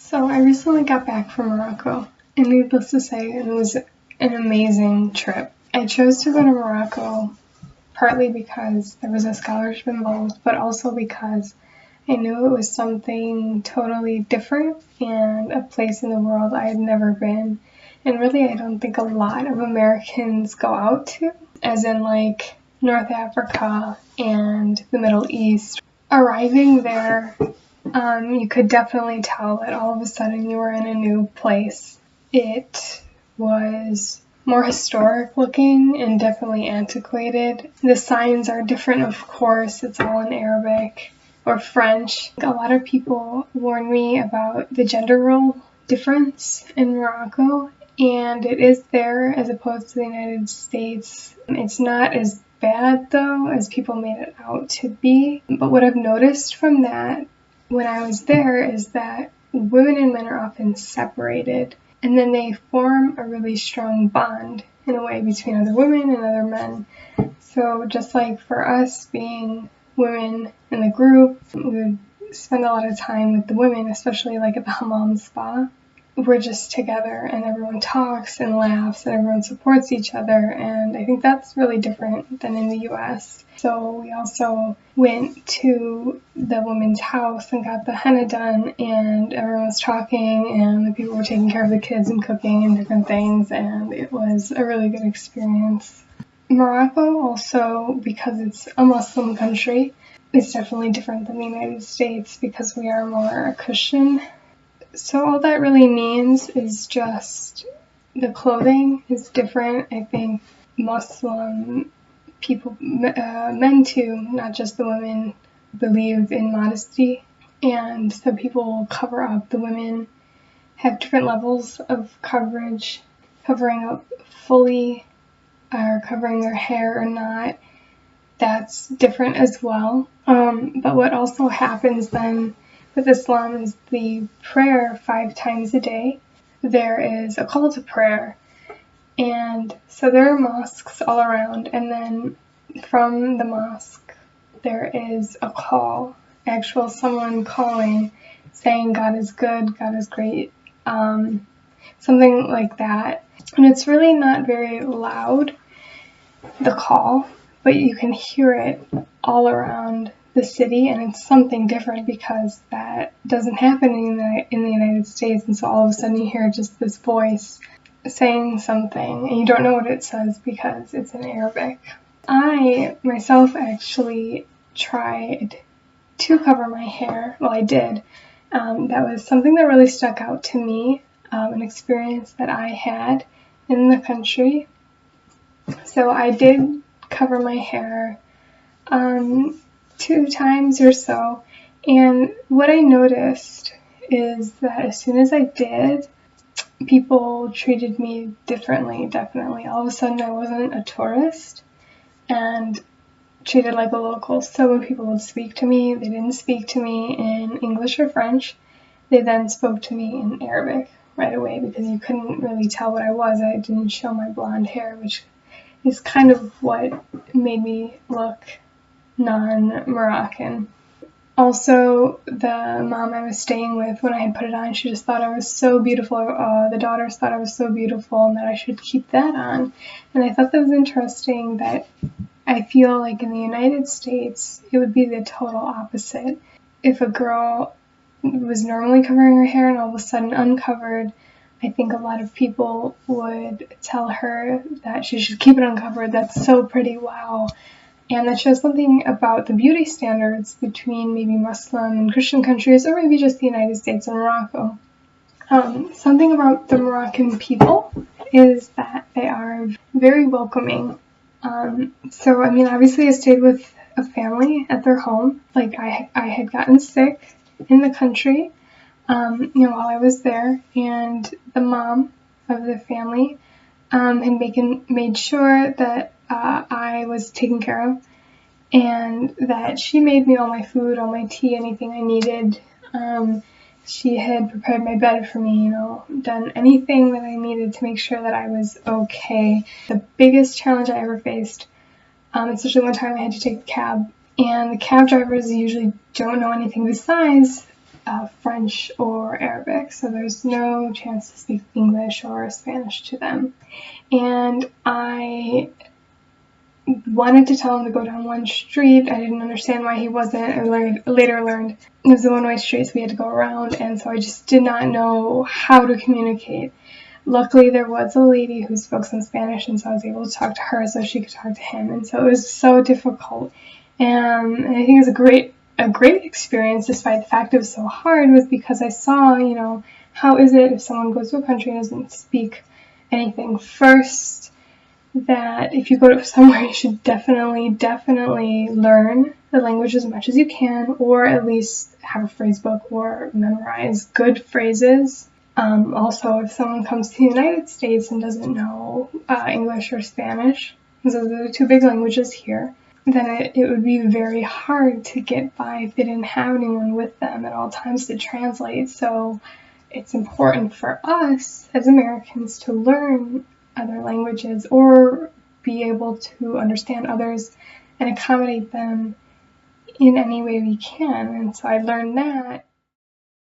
So I recently got back from Morocco, and needless to say, it was an amazing trip. I chose to go to Morocco partly because there was a scholarship involved, but also because I knew it was something totally different and a place in the world I had never been. And really, I don't think a lot of Americans go out to, as in like North Africa and the Middle East. Arriving there, you could definitely tell that all of a sudden you were in a new place. It was more historic looking and definitely antiquated. The signs are different, of course. It's all in Arabic or French. A lot of people warn me about the gender role difference in Morocco, and it is there as opposed to the United States. It's not as bad though as people made it out to be. But what I've noticed from that when I was there is that women and men are often separated, and then they form a really strong bond in a way between other women and other men. So just like for us being women in the group, we would spend a lot of time with the women, especially like at the hammam spa. We're just together and everyone talks and laughs and everyone supports each other, and I think that's really different than in the US. So we also went to the woman's house and got the henna done, and everyone was talking and the people were taking care of the kids and cooking and different things, and it was a really good experience. Morocco also, because it's a Muslim country, is definitely different than the United States because we are more Christian. So all that really means is just the clothing is different. I think Muslim people, men too, not just the women, believe in modesty, and so people will cover up. The women have different levels of coverage, covering up fully or covering their hair or not. That's different as well. But what also happens then with Islam is the prayer 5 times a day. There is a call to prayer, and so there are mosques all around, and then from the mosque there is a call, someone calling, saying God is good, God is great, something like that. And it's really not very loud, the call, but you can hear it all around the city, and it's something different because that doesn't happen in the United States, and so all of a sudden you hear just this voice saying something, and you don't know what it says because it's in Arabic. I myself actually tried to cover my hair. Well, I did. That was something that really stuck out to me, an experience that I had in the country. So I did cover my hair 2 times or so, and what I noticed is that as soon as I did, people treated me differently, definitely. All of a sudden I wasn't a tourist and treated like a local. So when people would speak to me, they didn't speak to me in English or French. They then spoke to me in Arabic right away because you couldn't really tell what I was. I didn't show my blonde hair, which is kind of what made me look non-Moroccan. Also, the mom I was staying with, when I had put it on, she just thought I was so beautiful. The daughters thought I was so beautiful and that I should keep that on. And I thought that was interesting that I feel like in the United States, it would be the total opposite. If a girl was normally covering her hair and all of a sudden uncovered, I think a lot of people would tell her that she should keep it uncovered. That's so pretty, wow. And that shows something about the beauty standards between maybe Muslim and Christian countries, or maybe just the United States and Morocco. Something about the Moroccan people is that they are very welcoming. So, I mean, obviously I stayed with a family at their home. Like, I had gotten sick in the country, while I was there, and the mom of the family had made sure that I was taken care of, and that she made me all my food, all my tea, anything I needed. She had prepared my bed for me, done anything that I needed to make sure that I was okay. The biggest challenge I ever faced, especially one time I had to take a cab, and the cab drivers usually don't know anything besides French or or Arabic, so there's no chance to speak English or Spanish to them. And I wanted to tell him to go down one street. I didn't understand why he wasn't. I later learned it was a one-way street, so we had to go around, and so I just did not know how to communicate. Luckily, there was a lady who spoke some Spanish, and so I was able to talk to her so she could talk to him, and so it was so difficult. And I think it was a great experience, despite the fact it was so hard, was because I saw, how is it if someone goes to a country and doesn't speak anything first, that if you go to somewhere, you should definitely learn the language as much as you can, or at least have a phrase book or memorize good phrases. Also, if someone comes to the United States and doesn't know English or Spanish, those are the two big languages here, then it would be very hard to get by if they didn't have anyone with them at all times to translate. So it's important for us as Americans to learn other languages or be able to understand others and accommodate them in any way we can. And so I learned that